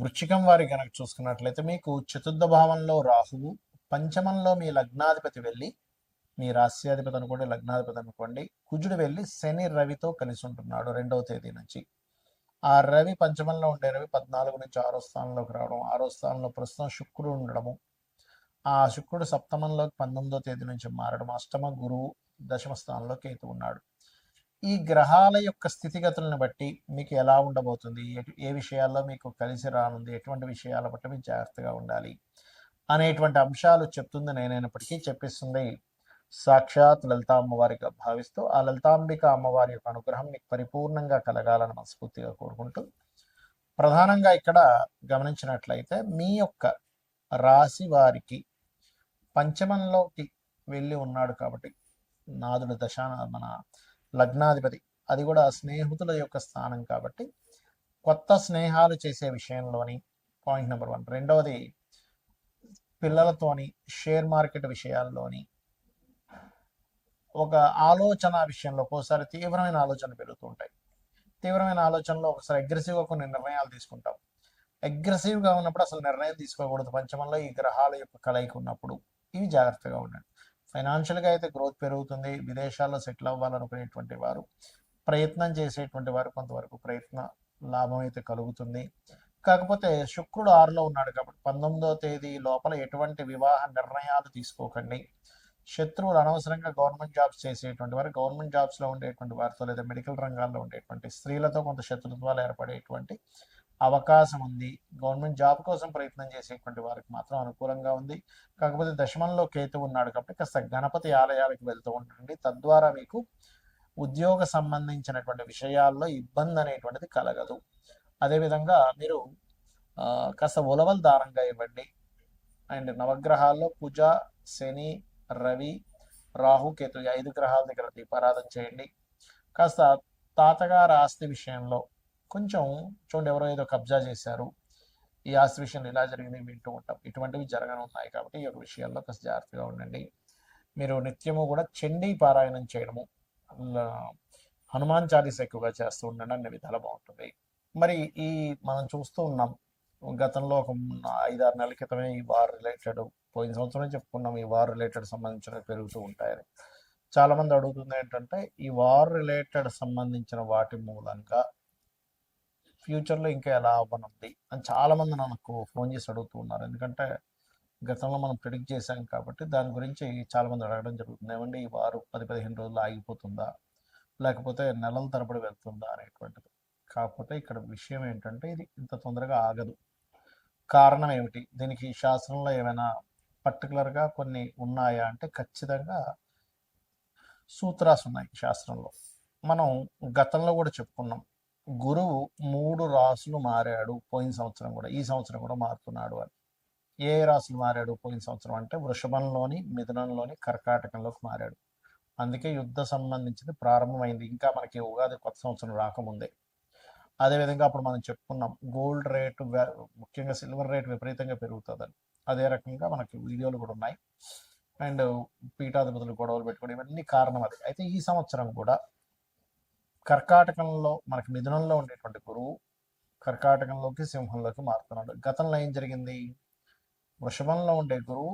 వృశ్చికం వారి కనుక చూసుకున్నట్లయితే మీకు చతుర్థ భావంలో రాహువు, పంచమంలో మీ లగ్నాధిపతి వెళ్ళి, మీ రాస్యాధిపతి అనుకోండి, లగ్నాధిపతి అనుకోండి, కుజుడు వెళ్ళి శని రవితో కలిసి ఉంటున్నాడు 2వ తేదీ నుంచి. ఆ రవి పంచమంలో ఉండే రవి 14 నుంచి 6వ స్థానంలోకి రావడం, 6వ స్థానంలో ప్రస్తుతం శుక్రుడు ఉండడము, ఆ శుక్రుడు సప్తమంలోకి 19వ తేదీ నుంచి మారడం, అష్టమ గురువు దశమ స్థానంలో కేతు ఉన్నాడు. ఈ గ్రహాల యొక్క స్థితిగతులను బట్టి మీకు ఎలా ఉండబోతుంది, ఏ విషయాల్లో మీకు కలిసి రానుంది, ఎటువంటి విషయాల బట్టి మీకు జాగ్రత్తగా ఉండాలి అనేటువంటి అంశాలు చెప్తుంది నేనైనప్పటికీ చెప్పిస్తుంది సాక్షాత్ లలితా అమ్మవారిగా భావిస్తూ ఆ లలితాంబిక అమ్మవారి యొక్క అనుగ్రహం మీకు పరిపూర్ణంగా కలగాలని మనస్ఫూర్తిగా కోరుకుంటూ, ప్రధానంగా ఇక్కడ గమనించినట్లయితే మీ యొక్క రాశి వారికి పంచమంలోకి వెళ్ళి ఉన్నాడు కాబట్టి నాదుడు మన లగ్నాధిపతి, అది కూడా స్నేహితుల యొక్క స్థానం కాబట్టి కొత్త స్నేహాలు చేసే విషయంలోని పాయింట్ నెంబర్ 1. రెండవది పిల్లలతోని షేర్ మార్కెట్ విషయాల్లోని ఒక ఆలోచన విషయంలో ఒక్కోసారి తీవ్రమైన ఆలోచనలు పెరుగుతూ ఉంటాయి. తీవ్రమైన ఆలోచనలో ఒకసారి అగ్రెసివ్గా కొన్ని నిర్ణయాలు తీసుకుంటాం. అగ్రెసివ్గా ఉన్నప్పుడు అసలు నిర్ణయం తీసుకోకూడదు. పంచమంలో ఈ గ్రహాల యొక్క కలయిక ఉన్నప్పుడు ఇవి జాగ్రత్తగా ఉండండి. ఫైనాన్షియల్గా అయితే గ్రోత్ పెరుగుతుంది. విదేశాల్లో సెటిల్ అవ్వాలనుకునేటువంటి వారు, ప్రయత్నం చేసేటువంటి వారు కొంతవరకు ప్రయత్న లాభం అయితే కలుగుతుంది. కాకపోతే శుక్రుడు 6లో ఉన్నాడు కాబట్టి 19వ తేదీ లోపల ఎటువంటి వివాహ నిర్ణయాలు తీసుకోకండి. శత్రువులు అనవసరంగా గవర్నమెంట్ జాబ్స్ చేసేటువంటి వారు, గవర్నమెంట్ జాబ్స్లో ఉండేటువంటి వారితో లేదా మెడికల్ రంగాల్లో ఉండేటువంటి స్త్రీలతో కొంత శత్రుత్వాలు ఏర్పడేటువంటి అవకాశం ఉంది. గవర్నమెంట్ జాబ్ కోసం ప్రయత్నం చేసేటువంటి వారికి మాత్రం అనుకూలంగా ఉంది. కాకపోతే దశమంలో కేతు ఉన్నాడు కాబట్టి కాస్త గణపతి ఆలయాలకు వెళ్తూ ఉండండి. తద్వారా మీకు ఉద్యోగ సంబంధించినటువంటి విషయాల్లో ఇబ్బంది అనేటువంటిది కలగదు. అదేవిధంగా మీరు కాస్త ఉలవలు దానంగా ఇవ్వండి. అండ్ నవగ్రహాల్లో కుజ, శని, రవి, రాహు, కేతు 5 గ్రహాల దగ్గర దీపారాధన చేయండి. కాస్త తాతగారి ఆస్తి విషయంలో కొంచెం చూడండి, ఎవరో ఏదో కబ్జా చేశారు, ఈ ఆస్తి విషయంలో ఇలా జరిగింది వింటూ ఉంటాం. ఇటువంటివి జరగనున్నాయి కాబట్టి ఈ యొక్క విషయాల్లో కాస్త జాగ్రత్తగా ఉండండి. మీరు నిత్యము కూడా చండీ పారాయణం చేయడము, హనుమాన్ చాలీస ఎక్కువగా చేస్తూ ఉండండి, అన్ని విధాలు బాగుంటుంది. మరి ఈ మనం చూస్తూ ఉన్నాం గతంలో ఒక 5-6 నెలల క్రితమే ఈ వార్ రిలేటెడ్, పోయిన సంవత్సరం చెప్పుకున్నాం ఈ వార్ రిలేటెడ్ సంబంధించినవి పెరుగుతూ ఉంటాయని. చాలామంది అడుగుతుంది ఏంటంటే ఈ వార్ రిలేటెడ్ సంబంధించిన వాటి మూలంగా ఫ్యూచర్లో ఇంకా ఎలా అవ్వనుంది అని చాలామంది నాకు ఫోన్ చేసి అడుగుతూ ఉన్నారు. ఎందుకంటే గతంలో మనం ప్రిడిక్ట్ చేశాం కాబట్టి దాని గురించి చాలామంది అడగడం జరుగుతుంది. ఏమంటే ఈ వారు 10-15 రోజులు ఆగిపోతుందా, లేకపోతే నెలల తరబడి వెళ్తుందా అనేటువంటిది. కాకపోతే ఇక్కడ విషయం ఏంటంటే ఇది ఇంత తొందరగా ఆగదు. కారణం ఏమిటి, దీనికి శాస్త్రంలో ఏమైనా పర్టికులర్గా కొన్ని ఉన్నాయా అంటే ఖచ్చితంగా సూత్రాలు ఉన్నాయి శాస్త్రంలో. మనం గతంలో కూడా చెప్పుకున్నాం, గురువు 3 రాసులు మారాడు పోయిన సంవత్సరం కూడా, ఈ సంవత్సరం కూడా మారుతున్నాడు అని. ఏ రాసులు మారాడు పోయిన సంవత్సరం అంటే వృషభంలోని, మిథునంలోని, కర్కాటకంలోకి మారాడు. అందుకే యుద్ధ సంబంధించింది ప్రారంభమైంది, ఇంకా మనకి ఉగాది కొత్త సంవత్సరం రాకముందే. అదేవిధంగా అప్పుడు మనం చెప్పుకున్నాం గోల్డ్ రేటు, ముఖ్యంగా సిల్వర్ రేటు విపరీతంగా పెరుగుతుందని. అదే రకంగా మనకి వీడియోలు కూడా ఉన్నాయి. అండ్ పీఠాధిపతులు గొడవలు పెట్టుకోవడం ఇవన్నీ కారణం అది. అయితే ఈ సంవత్సరం కూడా కర్కాటకంలో మనకి మిథునంలో ఉండేటువంటి గురువు కర్కాటకంలోకి, సింహంలోకి మారుతున్నాడు. గతంలో ఏం జరిగింది, వృషభంలో ఉండే గురువు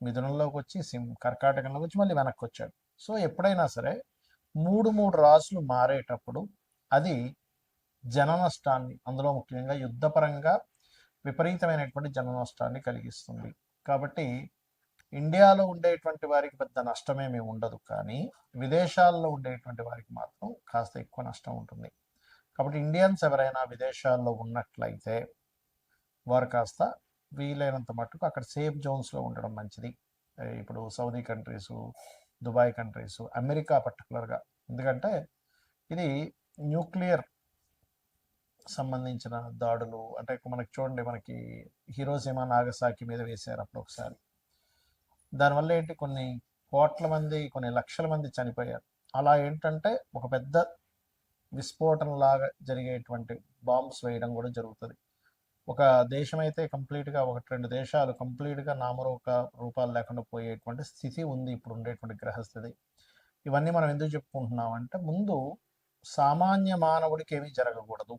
మిథునంలోకి వచ్చి కర్కాటకంలోకి వచ్చి మళ్ళీ వెనక్కి వచ్చాడు. సో ఎప్పుడైనా సరే 3 రాసులు మారేటప్పుడు అది జన నష్టాన్ని, అందులో ముఖ్యంగా యుద్ధపరంగా విపరీతమైనటువంటి జన నష్టాన్ని కలిగిస్తుంది. కాబట్టి ఇండియాలో ఉండేటువంటి వారికి పెద్ద నష్టమేమీ ఉండదు, కానీ విదేశాల్లో ఉండేటువంటి వారికి మాత్రం కాస్త ఎక్కువ నష్టం ఉంటుంది. కాబట్టి ఇండియన్స్ ఎవరైనా విదేశాల్లో ఉన్నట్లయితే వారు కాస్త వీలైనంత మట్టుకు అక్కడ సేఫ్ జోన్స్లో ఉండడం మంచిది. ఇప్పుడు Saudi countries, Dubai countries, America పర్టికులర్గా, ఎందుకంటే ఇది న్యూక్లియర్ సంబంధించిన దాడులు. అంటే మనకి చూడండి, మనకి హిరోషిమా నాగసాకి మీద వేశారు అప్పుడు ఒకసారి. దానివల్ల ఏంటి, కొన్ని కోట్ల మంది, కొన్ని లక్షల మంది చనిపోయారు. అలా ఏంటంటే ఒక పెద్ద విస్ఫోటనలాగా జరిగేటువంటి బాంబ్స్ వేయడం కూడా జరుగుతుంది. ఒక దేశం అయితే కంప్లీట్గా, 1-2 దేశాలు కంప్లీట్గా రూపాలు లేకుండా పోయేటువంటి స్థితి ఉంది ఇప్పుడు ఉండేటువంటి గ్రహస్థితి. ఇవన్నీ మనం ఎందుకు చెప్పుకుంటున్నాం అంటే ముందు సామాన్య మానవుడికి ఏమీ జరగకూడదు,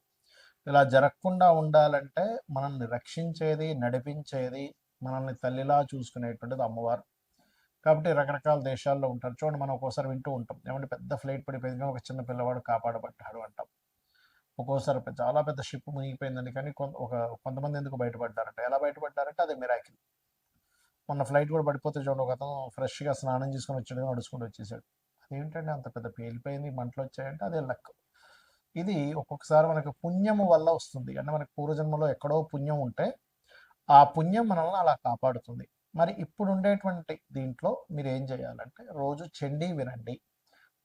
ఇలా జరగకుండా ఉండాలంటే మనల్ని రక్షించేది, నడిపించేది, మనల్ని తల్లిలా చూసుకునేటువంటిది అమ్మవారు. కాబట్టి రకరకాల దేశాల్లో ఉంటారు. చూడండి, మనం ఒక్కోసారి వింటూ ఉంటాం, ఏమంటే పెద్ద ఫ్లైట్ పడిపోయింది కానీ ఒక చిన్న పిల్లవాడు కాపాడబడ్డాడు అంటాం. ఒక్కోసారి చాలా పెద్ద షిప్ మునిగిపోయిందని కానీ కొంతమంది ఎందుకు బయటపడ్డారంటే, ఎలా బయటపడ్డారంటే అది మిరాకిల్. మొన్న ఫ్లైట్ కూడా పడిపోతే చూడండి, ఒక అతను ఫ్రెష్గా స్నానం చేసుకొని వచ్చాడు, నడుచుకుంటూ వచ్చేసాడు. అదేంటంటే అంత పెద్ద పేలిపోయింది, మంటలు వచ్చాయంటే అదే లక్. ఇది ఒక్కొక్కసారి మనకు పుణ్యము వల్ల వస్తుంది. అంటే మనకు పూర్వజన్మలో ఎక్కడో పుణ్యం ఉంటే ఆ పుణ్యం మనల్ని అలా కాపాడుతుంది. మరి ఇప్పుడు ఉండేటువంటి దీంట్లో మీరు ఏం చేయాలంటే, రోజు చండీ వినండి,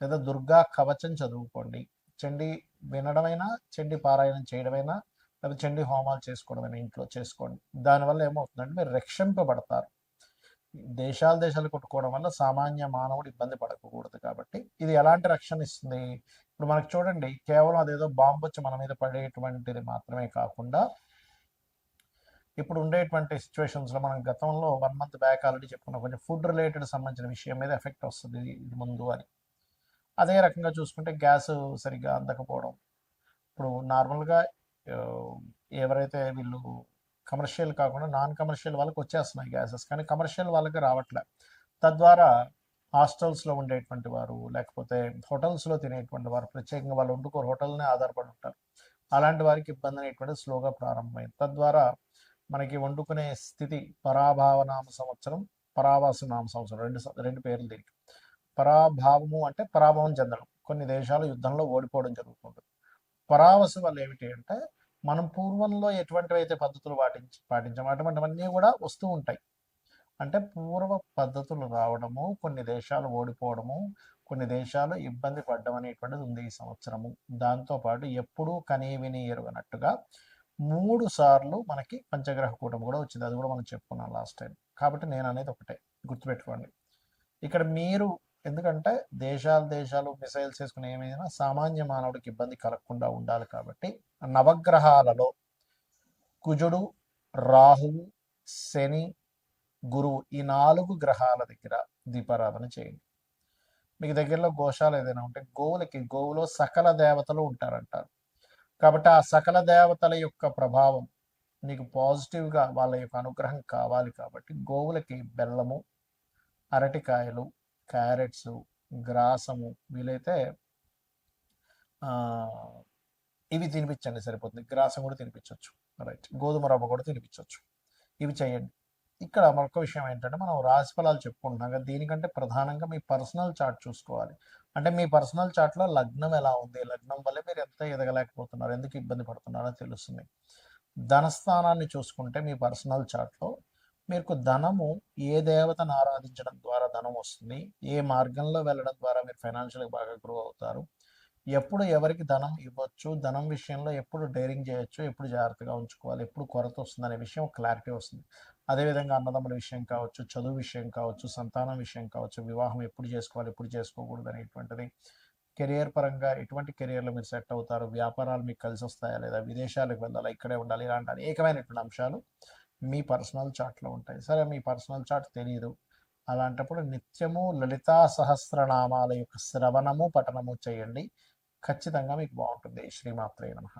లేదా దుర్గా కవచం చదువుకోండి. చండీ వినడమైనా, చండీ పారాయణం చేయడమైనా, లేదా చండీ హోమాలు చేసుకోవడమైనా ఇంట్లో చేసుకోండి. దానివల్ల ఏమవుతుందంటే మీరు రక్షింపబడతారు. దేశాలు కొట్టుకోవడం వల్ల సామాన్య మానవుడు ఇబ్బంది పడకూడదు. కాబట్టి ఇది ఎలాంటి రక్షణ ఇస్తుంది? ఇప్పుడు మనకు చూడండి, కేవలం అదేదో బాంబు వచ్చి మన మీద పడేటువంటిది మాత్రమే కాకుండా, ఇప్పుడు ఉండేటువంటి సిచ్యువేషన్స్లో మనం గతంలో 1 month బ్యాక్ ఆల్రెడీ చెప్పుకున్నాం, కొంచెం ఫుడ్ రిలేటెడ్ సంబంధించిన విషయం మీద ఎఫెక్ట్ వస్తుంది ఇది ముందు అని. అదే రకంగా చూసుకుంటే గ్యాస్ సరిగ్గా అందకపోవడం. ఇప్పుడు నార్మల్గా ఎవరైతే వీళ్ళు కమర్షియల్ కాకుండా నాన్ కమర్షియల్ వాళ్ళకి వచ్చేస్తున్నాయి గ్యాసెస్, కానీ కమర్షియల్ వాళ్ళకి రావట్లే. తద్వారా హాస్టల్స్లో ఉండేటువంటి వారు, లేకపోతే హోటల్స్లో తినేటువంటి వారు, ప్రత్యేకంగా వాళ్ళు వండుకోరు, హోటల్నే ఆధారపడి ఉంటారు. అలాంటి వారికి ఇబ్బంది అనేటువంటిది స్లోగా ప్రారంభమైంది. తద్వారా మనకి వండుకునే స్థితి, పరాభావనామ సంవత్సరం, పరావాస నామ సంవత్సరం, రెండు పేర్లు దీనికి. పరాభావము అంటే పరాభవం చెందడం, కొన్ని దేశాలు యుద్ధంలో ఓడిపోవడం జరుగుతుంది. పరావసు వల్ల ఏమిటి అంటే, మనం పూర్వంలో ఎటువంటివి అయితే పద్ధతులు పాటించాము అటువంటివన్నీ కూడా వస్తూ ఉంటాయి. అంటే పూర్వ పద్ధతులు రావడము, కొన్ని దేశాలు ఓడిపోవడము, కొన్ని దేశాలు ఇబ్బంది పడ్డం అనేటువంటిది ఉంది ఈ సంవత్సరము. దాంతోపాటు ఎప్పుడూ కనీ విని ఎరుగనట్టుగా 3 సార్లు మనకి పంచగ్రహ కూటమి కూడా వచ్చింది. అది కూడా మనం చెప్పుకున్నాం లాస్ట్ టైం. కాబట్టి నేను అనేది ఒకటే గుర్తుపెట్టుకోండి. ఇక్కడ మీరు, ఎందుకంటే దేశాలు మిసైల్స్ వేసుకుని ఏమైనా సామాన్య మానవుడికి ఇబ్బంది కలగకుండా ఉండాలి. కాబట్టి నవగ్రహాలలో కుజుడు, రాహువు, శని, గురువు, ఈ 4 గ్రహాల దగ్గర దీపారాధన చేయండి. మీకు దగ్గరలో గోశాల ఏదైనా ఉంటే గోవులో సకల దేవతలు ఉంటారంటారు. కాబట్టి ఆ సకల దేవతల యొక్క ప్రభావం నీకు పాజిటివ్గా, వాళ్ళ యొక్క అనుగ్రహం కావాలి. కాబట్టి గోవులకి బెల్లము, అరటికాయలు, క్యారెట్స్, గ్రాసము, వీలైతే ఇవి తినిపించండి, సరిపోతుంది. గ్రాసం కూడా తినిపించవచ్చు, రైట్. గోధుమ రవ్వ కూడా తినిపించవచ్చు. ఇవి చేయండి. ఇక్కడ మరొక విషయం ఏంటంటే, మనం రాశి ఫలాలు చెప్పుకుంటున్నాం కదా, దీనికంటే ప్రధానంగా మీ పర్సనల్ చార్ట్ చూసుకోవాలి. అంటే మీ పర్సనల్ చార్ట్లో లగ్నం ఎలా ఉంది, లగ్నం వల్ల మీరు ఎంత ఎదగలేకపోతున్నారు, ఎందుకు ఇబ్బంది పడుతున్నారో తెలుస్తుంది. ధనస్థానాన్ని చూసుకుంటే మీ పర్సనల్ చార్ట్లో మీకు ధనము ఏ దేవతను ఆరాధించడం ద్వారా ధనం వస్తుంది, ఏ మార్గంలో వెళ్ళడం ద్వారా మీరు ఫైనాన్షియల్గా బాగా గ్రో అవుతారు, ఎప్పుడు ఎవరికి ధనం ఇవ్వచ్చు, ధనం విషయంలో ఎప్పుడు డేరింగ్ చేయొచ్చు, ఎప్పుడు జాగ్రత్తగా ఉంచుకోవాలి, ఎప్పుడు కొరత వస్తుంది అనే విషయం క్లారిటీ వస్తుంది. అదేవిధంగా అన్నదమ్ముల విషయం కావచ్చు, చదువు విషయం కావచ్చు, సంతానం విషయం కావచ్చు, వివాహం ఎప్పుడు చేసుకోవాలి, ఎప్పుడు చేసుకోకూడదు అనేటువంటిది, కెరియర్ పరంగా ఎటువంటి కెరియర్లో మీరు సెట్ అవుతారు, వ్యాపారాలు మీకు కలిసి వస్తాయా లేదా, విదేశాలకు వెళ్ళాలా, ఇక్కడే ఉండాలి, ఇలాంటి అనేకమైనటువంటి అంశాలు మీ పర్సనల్ చార్ట్లో ఉంటాయి. సరే, మీ పర్సనల్ చార్ట్ తెలియదు, అలాంటప్పుడు నిత్యము లలితా సహస్రనామాల యొక్క శ్రవణము, పఠనము చేయండి. ఖచ్చితంగా మీకు బాగుంటుంది. శ్రీమాత్రే నమః.